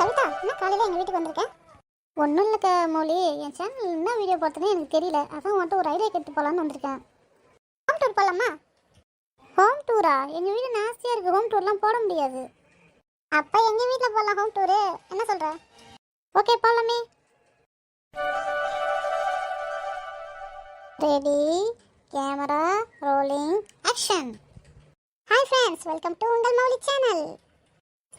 கவிதா, என்ன காலையில் எங்கள் வீட்டுக்கு வந்திருக்கேன்? ஒன்றும் இல்லைக்க மௌலி, என் சேனல் என்ன வீடியோ பார்த்ததுன்னு எனக்கு தெரியல. அதான் வந்துட்டு ஒரு ஐடியா கேட்டு போகலான்னு வந்திருக்கேன். ஹோம் டூர் போகலாமா? ஹோம் டூரா? எங்கள் வீடு நாஸ்தியாக இருக்குது, ஹோம் டூர்லாம் போட முடியாது. அப்போ எங்கள் வீட்டில் போகலாம் ஹோம் டூரு, என்ன சொல்கிற? ஓகே போகலாமே. Ready, camera, rolling, action. Hi friends, welcome to உங்கள் மௌலி சேனல்.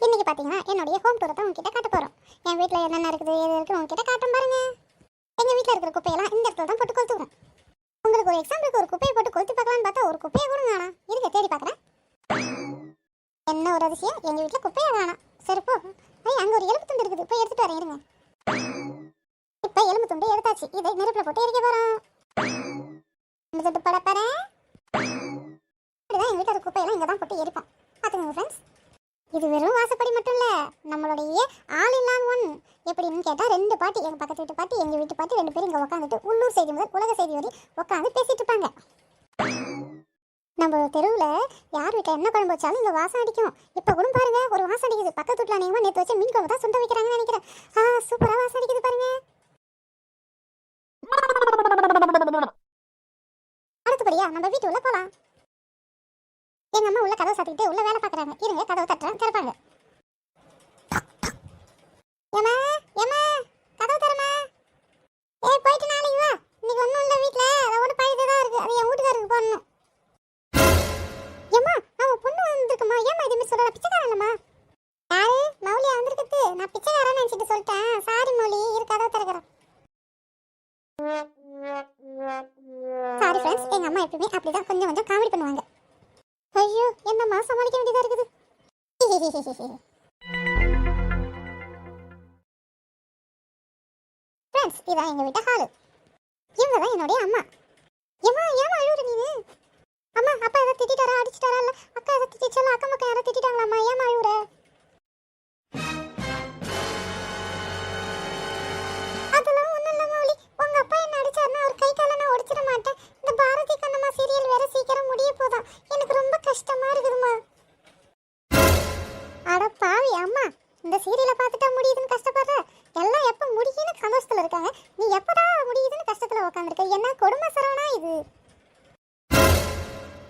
இன்னைக்கு பார்த்தீங்கன்னா என்னுடைய ஹோம் டூரை தான் உங்ககிட்ட காட்ட போகிறோம். என் வீட்டில் என்னென்ன இருக்குது எது இருக்குது உங்ககிட்ட காட்டும் பாருங்க. எங்கள் வீட்டில் இருக்கிற குப்பையெல்லாம் இந்த இடத்துல தான் போட்டு கொளுத்துவோம். உங்களுக்கு ஒரு எக்ஸாம்பிளுக்கு ஒரு குப்பையை போட்டு கொளுத்தி பார்க்கலான்னு பார்த்தா ஒரு குப்பையை கூட காணோம். இருக்க தேடி பார்க்குறேன். என்ன ஒரு அதிசயம், எங்கள் வீட்டில் குப்பையை காணோம். சரி போ, அங்கே ஒரு எலும்பு துண்டு இருக்குது, போய் எடுத்துட்டு வரேன் இருங்க. இப்போ எலும்பு துண்டு எடுத்தாச்சு, இதை நெருப்பில் போட்டு எரிக்க போகிறோம். இந்த துண்டு படப்பறேன். இப்படிதான் எங்கள் வீட்டில் குப்பையெல்லாம் இங்கே தான் போட்டு எரிப்போம். பார்த்துக்கோங்க ஃப்ரெண்ட்ஸ். இது வெறும் வாசப்படி மட்டும் இல்லை, நம்மளுடைய ஆல் இன் ஆல் ஒன். எப்படின்னு கேட்டால் ரெண்டு பாட்டி, எங்கள் பக்கத்து வீட்டு பாட்டி எங்கள் வீட்டு பாட்டி ரெண்டு பேரும் இங்கே உட்காந்துட்டு உள்ளூர் செய்தி முதல் உலக செய்தி வரை உட்காந்து பேசிட்டு இருப்பாங்க. நம்ம தெருவில் யார் வீட்டில் என்ன குழம்பு வச்சாலும் இங்கே வாசம் அடிக்கும். இப்போ கூட பாருங்க ஒரு வாசம் அடிக்குது. பக்கத்து வீட்டில் நீங்கள் நேற்று வச்சு மீன் குழம்பு தான் சுண்ட வைக்கிறாங்கன்னு நினைக்கிறேன். சூப்பராக வாசம் அடிக்குது பாருங்க. அடுத்தபடியா நம்ம வீட்டு உள்ள போகலாம். எங்க அம்மா உள்ள கதவை சாத்திட்டு உள்ள வேலை பார்க்குறாங்க. இருங்க கதவை தட்டுறேன், திறப்பாங்க. ஏமா ஏமா கதவை தரமா. போயிட்டு நாளைக்கு வா. இன்னைக்கு ஒன்றும் இல்லை வீட்டில், அதோட பழுது தான் இருக்குது, அது என் வீட்டுக்காரருக்கு போடணும். ஏமா அவன் பொண்ணு வந்திருக்குமா, ஏமா இதுமாரி சொல்கிற? பிச்சைக்காரன் இல்லைம்மா. யாரு மௌலியா வந்திருக்குது? நான் பிச்சைக்காரன்னு நினச்சிட்டு சொல்லிட்டேன். சாரி மௌலி, இரு கதவை திறக்கிறேன். சாரி ஃப்ரெண்ட்ஸ், எங்கள் அம்மா எப்பயுமே அப்படிதான் கொஞ்சம் கொஞ்சம் காமெடி பண்ணுவாங்க. ஐயோ, என்னம்மா சமாளிக்க வேண்டியதா இருக்குது. ஃப்ரெண்ட்ஸ், இதான் எங்க வீட்டு ஹால். இவங்க தான் என்னுடைய அம்மா. ஏமா ஏமா அழுவுற நீனு? அம்மா அப்பா எதை திட்டாரா, அடிச்சிட்டாரா, இல்ல அக்கா எதை திட்டிச்சாலும் அக்கா மக்கா யாரை திட்டாங்களாம்மா, ஏமா அழுவுற? அதெல்லாம் ஒண்ணும் இல்ல மௌலி, உங்க அப்பா என்ன அடிச்சாருன்னா அவர் கை கால நான் உடைச்சிட மாட்டேன். இந்த பாரதி கண்ணம்மா சீரியல் வேற சீக்கிரம் முடிய போதா, எனக்கு ரொம்ப கஷ்டமா இருக்குதுமா. அட பாவி அம்மா, இந்த சீரியலை பார்த்துட்டா முடியுதுன்னு கஷ்டப்படுற? எல்லாம் எப்போ முடியுன்னு சந்தோஷத்துல இருக்காங்க, நீ எப்படா முடியுதுன்னு கஷ்டத்துல உட்காந்துருக்க. என்ன கொடுமை சரவணா இது?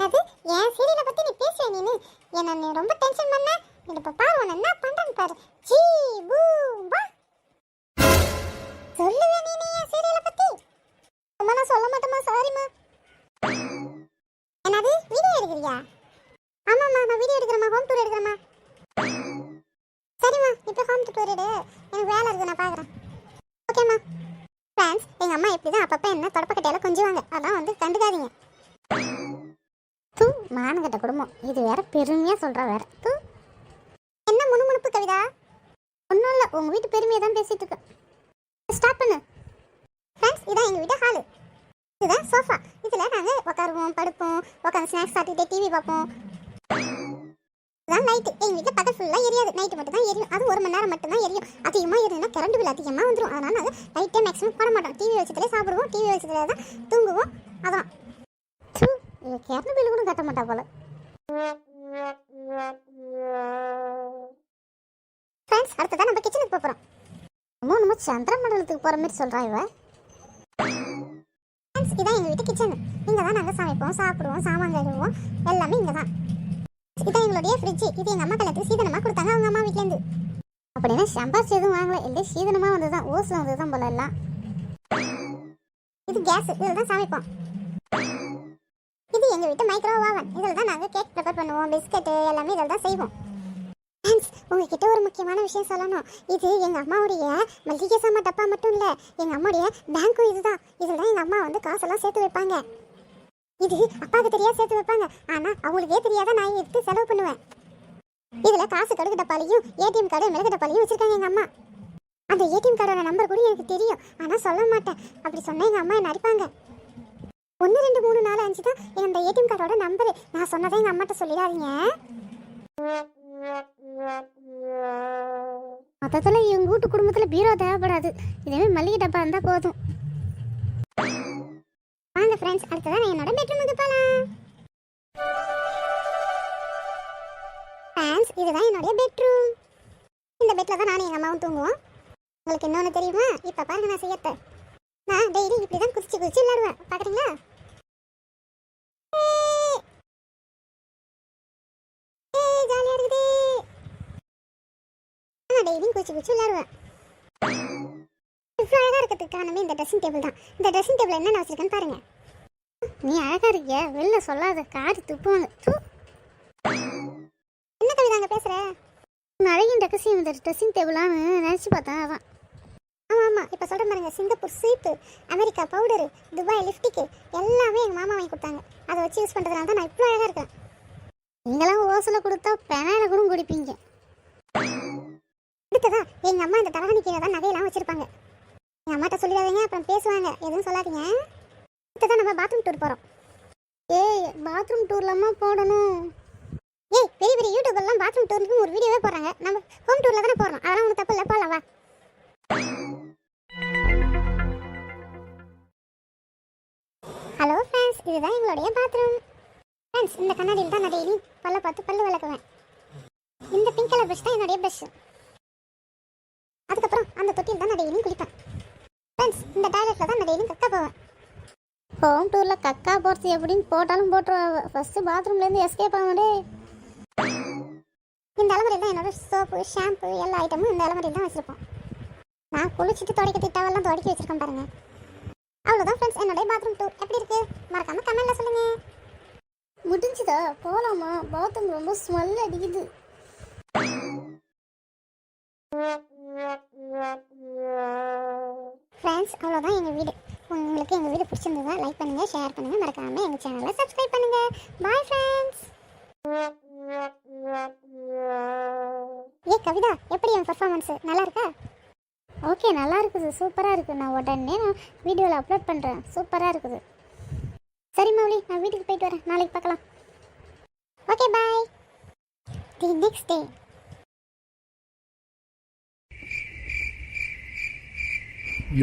அது என் சீரியலை பத்தி நீ பேசுற நீனு என்ன நீ ரொம்ப டென்ஷன் பண்ண. இப்ப பாரு உன்னை என்ன பண்றேன்னு பாரு. ஜீ பூம்பா சொல்லுவே நீ என் சீரியலை பத்தி. அம்மா நான் சொல்ல மாட்டேமா, சாரிம்மா. என்னது வீடியோ எடுக்கிறியா? ஆமாம்மா நான் வீடியோ எடுக்கிறேம்மா, ஹோம் டூர் எடுக்கிறேம்மா. சரிம்மா இப்போ ஹோம் டூர் எடு, எனக்கு வேலை இருக்குது, நான் பார்க்குறேன். ஓகேம்மா. ஃப்ரெண்ட்ஸ், எங்கள் அம்மா எப்படி தான் அப்பப்போ என்ன தொடப்பக்கட்டையால் கொஞ்சுவாங்க, அதான் வந்து கண்டுக்காதீங்க. தூ மானங்கட்ட குடும்பம், இது வேற பெருமையாக சொல்கிறா வேற. தூ என்ன முணுமுணுப்பு கவிதா? ஒன்றும் இல்லை, உங்கள் வீட்டு பெருமையை தான் பேசிகிட்டு இருக்கேன். ஸ்டாப் பண்ணு. ஃப்ரெண்ட்ஸ், இதான் எங்கள் வீட்டு ஹாலு. இதுதான் சோஃபா. இதில் நாங்கள் உட்காருவோம், படுப்போம், உட்காந்து ஸ்நாக்ஸ் சாப்பிட்டுட்டு டிவி பார்ப்போம். இதுதான் லைட்டு. எங்கள் வீட்டில் பகல் ஃபுல்லாக எரியாது, நைட்டு மட்டும் தான் எரியும். அது 1 மணி நேரம் மட்டும் தான் எரியும். அதிகமாக எரியும்னா கரண்ட் பில் அதிகமாக வந்துடும். அதனால் நாங்கள் லைட்டே மேக்ஸிமம் போட மாட்டோம். டிவி வச்சதுலேயே சாப்பிடுவோம், டிவி வச்சதுலேயே தான் தூங்குவோம். அதான் கரண்ட் பில் கூட கட்ட மாட்டா போல. ஃப்ரெண்ட்ஸ், அடுத்ததான் நம்ம கிச்சனுக்கு போகிறோம். நம்ம சந்திர மண்டலத்துக்கு போகிற மாதிரி சொல்கிறா இவ. ஃப்ரெண்ட்ஸ், இதான் எங்கள் வீட்டு கிச்சன். இங்கே தான் நாங்கள் சமைப்போம், சாப்பிடுவோம், சாமான் கழுவுவோம், எல்லாமே இங்கே தான். இதான் எங்களுடைய ஃப்ரிட்ஜ். இது எங்கள் அம்மா கல்யாணத்துக்கு சீதனமாக கொடுத்தாங்க அவங்க அம்மா வீட்டிலேருந்து. அப்படின்னா சம்பாரிச்சு எதுவும் வாங்கல, இல்லை சீதனமாக வந்து தான், ஓசில் வந்து தான் போல எல்லாம். இது கேஸ், இதில் தான் சமைப்போம். இது எங்கள் வீட்டு மைக்ரோ ஓவன். இதில் தான் நாங்கள் கேக் ப்ரிப்பேர் பண்ணுவோம், பிஸ்கட்டு எல்லாமே இதில் தான் செய்வோம். ஃப்ரெண்ட்ஸ், உங்ககிட்ட ஒரு முக்கியமான விஷயம் சொல்லணும். இது எங்கள் அம்மாவுடைய மல்லிகை சாமான் டப்பா மட்டும் இல்லை, எங்கள் அம்மாவுடைய பேங்க்கும் இதுதான். இதில் தான் எங்கள் அம்மா வந்து காசெல்லாம் சேர்த்து வைப்பாங்க. இது அப்பாவுக்கு தெரியாது சேர்த்து வைப்பாங்க, ஆனால் அவங்களுக்கே தெரியாத நான் எடுத்து செலவு பண்ணுவேன். இதில் காசு கடுகு டப்பாலையும் ஏடிஎம் கார்டு மிளகு டப்பாலையும் வச்சுருக்காங்க எங்கள் அம்மா. அந்த ஏடிஎம் கார்டோட நம்பர் கூட எனக்கு தெரியும், ஆனால் சொல்ல மாட்டேன். அப்படி சொன்னால் எங்கள் அம்மா என்ன அடிப்பாங்க. 1 2 3 4 5 தான் அந்த ஏடிஎம் கார்டோட நம்பரு. நான் சொன்னதை எங்கள் அம்மாட்ட சொல்லிடாதீங்க. மொத்தத்தில் இவங்க வீட்டு குடும்பத்தில் பீரோ தேவைப்படாது, இதேமாதிரி மல்லிகை டப்பா இருந்தால் போதும். வாங்க ஃப்ரெண்ட்ஸ், அடுத்ததான் நான் என்னோட பெட்ரூமுக்கு போகலாம். ஃப்ரெண்ட்ஸ், இதுதான் என்னுடைய பெட்ரூம். இந்த பெட்டில் தான் நானும் எங்கள் அம்மாவும் தூங்குவோம். உங்களுக்கு இன்னொன்று தெரியுமா? இப்போ பாருங்க நான் செய்யத்த. நான் டெய்லி இப்படி தான் குதிச்சு குதிச்சு விளையாடுவேன். பார்க்குறீங்களா? ஜாலியாக இருக்குது. நான் டெய்லியும் குதிச்சு குதிச்சு விளையாடுவேன். இவ்வளோ அழகாக இருக்கிறதுக்கு காரணமே இந்த ட்ரெஸ்ஸிங் டேபிள் தான். இந்த ட்ரெஸ்ஸிங் டேபிள் என்னென்ன வச்சிருக்கேன்னு பாருங்க. நீ அழகாக இருக்கிய, வெளில சொல்லாத, காரி துப்புவாங்க. என்ன கவிதாங்க பேசுகிற? அழகின் ரகசியம் இந்த ட்ரெஸ்ஸிங் டேபிளான்னு நினச்சி பார்த்தேன். அதான். ஆமாம் ஆமாம், இப்போ சொல்கிற பாருங்க, சிங்கப்பூர் சீப்பு, அமெரிக்கா பவுடரு, துபாய் லிப்டிக்கு எல்லாமே எங்கள் மாமா வாங்கி கொடுத்தாங்க. அதை வச்சு யூஸ் பண்ணுறதுனால தான் நான் இவ்வளோ அழகாக இருக்கேன். நீங்களாம் ஓசில் கொடுத்தா பெனாயில கூட குடிப்பீங்க. அடுத்ததா எங்கள் அம்மா இந்த தலகாணி கீழே தான் நகையெல்லாம் வச்சுருப்பாங்க. எங்கள் அம்மாட்ட சொல்லிடாதீங்க, அப்புறம் பேசுவாங்க, எதுவும் சொல்லாதீங்க. அடுத்ததான் நம்ம பாத்ரூம் டூர் போகிறோம். ஏய், பாத்ரூம் டூர்லாமா போடணும்? ஏய், பெரிய பெரிய யூடியூபர்லாம் பாத்ரூம் டூருக்கு ஒரு வீடியோவே போடுறாங்க. நம்ம ஹோம் டூரில் தானே போடுறோம், அதெல்லாம் ஒன்றும் தப்பு இல்லை, போகலாம் வா. ஹலோ ஃப்ரெண்ட்ஸ், இதுதான் எங்களுடைய பாத்ரூம். ஃப்ரெண்ட்ஸ், இந்த கண்ணாடியில் தான் நான் டெய்லி பல்ல பார்த்து பல்லு விளக்குவேன். இந்த பிங்க் கலர் ப்ரஷ் தான் என்னுடைய ப்ரஷ். அதுக்கப்புறம் அந்த தொட்டியில் தான் நான் டெய்லியும் குளிப்பேன். ஃப்ரெண்ட்ஸ், இந்த டாய்லெட்டில் தான் நான் டெய்லியும் கக்கா போவேன். ஹோம் டூரில் கக்கா போகிறது எப்படின்னு போட்டாலும் போட்டுருவா. ஃபஸ்ட்டு பாத்ரூம்லேருந்து எஸ்கேப் ஆகவே. இந்த அலமரியில் தான் என்னோட சோப்பு, ஷாம்பு எல்லா ஐட்டமும் இந்த அலமரியில் தான் வச்சுருப்போம். நான் குளிச்சுட்டு துடைக்க திட்டாவெல்லாம் துடைக்கி வச்சுருக்கேன் பாருங்க. அவ்வளோதான் ஃப்ரெண்ட்ஸ், என்னுடைய பாத்ரூம் டூர் எப்படி இருக்குது மறக்காமல் கமெண்ட்டில் சொல்லுங்கள். முடிஞ்சுதா? போகலாமா? பாத்ரூம் ரொம்ப ஸ்மெல் அடிக்குது. ஃப்ரெண்ட்ஸ், அவ்வளோதான் எங்கள் வீடு. உங்களுக்கு எங்கள் வீடு பிடிச்சிருந்ததா லைக் பண்ணுங்கள், ஷேர் பண்ணுங்கள், மறக்காமல் எங்கள் சேனலை சப்ஸ்கிரைப் பண்ணுங்கள். Bye friends. ஏ கவிதா, எப்படி என் பர்ஃபார்மன்ஸு நல்லா இருக்கா? ஓகே, நல்லா இருக்குது, சூப்பராக இருக்குது. நான் உடனே வீடியோவில் அப்லோட் பண்ணுறேன். சூப்பராக இருக்குது. சரி மௌலி, நான் வீட்டுக்கு போயிட்டு வரேன். நாளைக்கு பார்க்கலாம். Okay bye. The next day.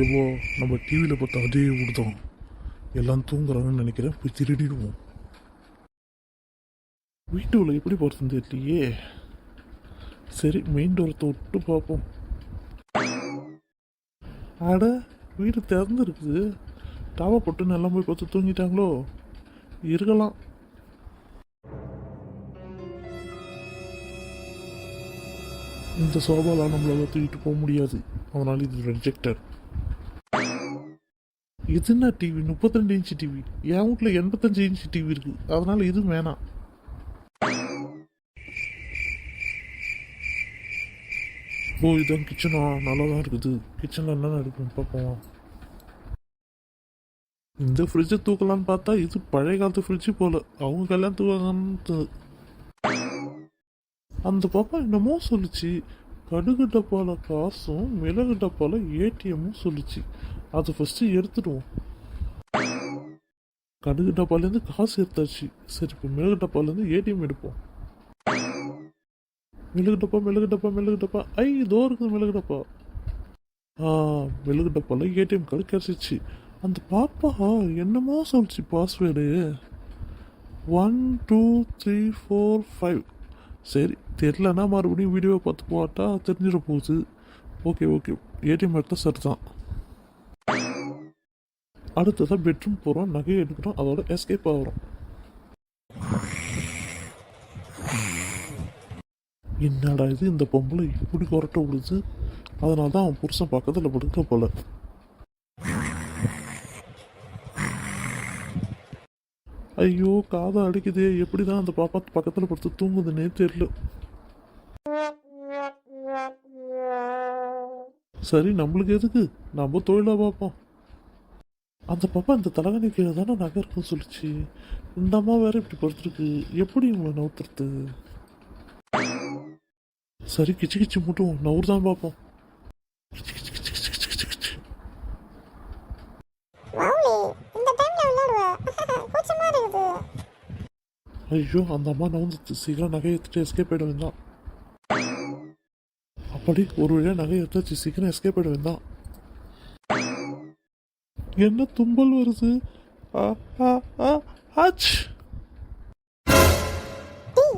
எவ்வளோ நம்ம டிவியில் பார்த்த அதே ஊடுதான். எல்லாம் தூங்குறாங்கன்னு நினைக்கிறேன். போய் திருடிடுவோம். வீட்டுக்குள்ள எப்படி போகிறது தெரியலையே. சரி, மெயின் டோரை தொட்டு பார்ப்போம். அட, வீடு திறந்துருக்குது. டாவா போட்டு நல்லா போய் பார்த்து தூங்கிட்டாங்களோ? இருக்கலாம். இந்த சோபாலாம் நம்மளால தூக்கிட்டு போக முடியாது, அதனால இது ரிஜெக்டட். இது என்ன டிவி? 32 inch TV. என் வீட்டில் 85 இன்ச்சு டிவி இருக்கு, அதனால இது வேணாம். ஓ, இதான் கிச்சனா? நல்லா தான் இருக்குது. கிச்சனில் என்னென்ன இருக்குன்னு பார்ப்போம். இந்த ஃப்ரிட்ஜை தூக்கலான்னு பார்த்தா இது பழைய காலத்து ஃப்ரிட்ஜு போல. அவங்க கல்யாணத்துக்கு அந்த பாப்பா என்னமோ சொல்லிச்சு. கடுகு டப்பால காசும் மிளகு டப்பால ஏடிஎம்மும் சொல்லிச்சு. அதை ஃபஸ்ட்டு எடுத்துடுவோம். கடுகு டப்பாலேருந்து காசு எடுத்தாச்சு. சரி, இப்போ மிளகு டப்பாலேருந்து ஏடிஎம் எடுப்போம். மிளகு டப்பா மிளகு டப்பா மிளகு டப்பா. இதோ இருக்குது மிளகு டப்பா. மிளகு டப்பால ஏடிஎம் கார்டு கிடச்சிச்சு. அந்த பாப்பா என்னமோ சொல்லிச்சு பாஸ்வேர்டு. 1 2 3 4 5. சரி, தெரிலன்னா மறுபடியும் வீடியோவை பார்த்து போட்டா தெரிஞ்சிட போகுது. ஓகே ஓகே, ஏடிஎம் எடுத்தால் சரி தான். அடுத்ததான் பெட்ரூம் போகிறோம், நகையை எடுக்கிறோம், அதோட எஸ்கேப் ஆகிறோம். என்னடா இது, இந்த பொம்பளை இப்படி கொரட்ட விடுது. அதனால தான் அவன் புருஷன் பக்கத்தில் படுக்க போல. ஐயோ, காதை அடிக்குதே. எப்படி தான் அந்த பாப்பா பக்கத்தில் படுத்து தூங்குதுன்னே தெரியல. சரி, நம்மளுக்கு எதுக்கு, நம்ம தொழிலாக பார்ப்போம். அந்த பாப்பா இந்த தலகாணி கீழே தானே நகை இருக்குன்னு சொல்லிச்சு. இந்த அம்மா வேற இப்படி படுத்துருக்கு. எப்படி இவங்களை நவுத்துறது? சரி, கிச்சு கிச்சு முட்டுவோம், நவுறு தான் பார்ப்போம். ஐயோ, அந்த அம்மா நவுந்துச்சு. சீக்கிரம் நகை எடுத்துட்டு எஸ்கேப் ஆயிட வேண்டாம். அப்படி ஒரு வழியாக நகை எடுத்தாச்சு. சீக்கிரம் எஸ்கேப் ஆயிட வேண்டாம். என்ன தும்பல் வருது? ஆச்.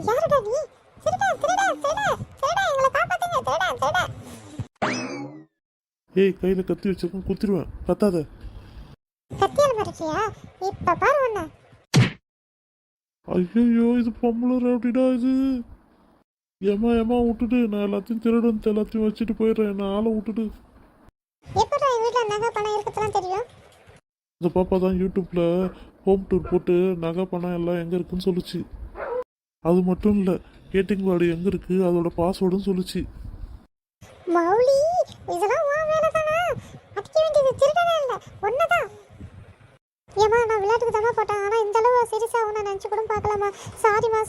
யாருடா நீ? திருடா திருடா திருடா திருடா, எங்களை காப்பாத்துங்க திருடா. திருடன். ஏய் கையில் கத்தி வச்சிருக்கேன், குத்திடுவேன், கத்தாத. கத்தியால் மறைச்சியா? இப்ப பாரு உன்னை. ஐயோ இது பொம்பளை ரவுடிடா இது. ஏமா விட்டுட்டு, நான் எல்லாத்தையும் திருடன் எல்லாத்தையும் வச்சுட்டு போயிடுறேன், என்ன ஆளை விட்டுட்டு. எப்படா எங்க வீட்டுல நகை பணம் இருக்கிறதுலாம் தெரியும்? இந்த பாப்பா தான் யூடியூப்ல ஹோம் டூர் போட்டு நகை பணம் எல்லாம் எங்கே இருக்குன்னு சொல்லுச்சு. அது மட்டும் இல்லை, ஏடிஎம் கார்டு எங்கே இருக்கு அதோட பாஸ்வேர்டும் சொல்லுச்சு. மௌலி, இதெல்லாம் உன் வேலை தானா? அடிக்க வேண்டியது திருடனே இல்லை, ஒன்னதான். ஏமா நான் விளையாட்டுக்கு தானே போட்டேன், ஆனா இந்த அளவு சீரியஸா உன்னை நினைச்சு கூட பார்க்கலாமா? சாரிமா.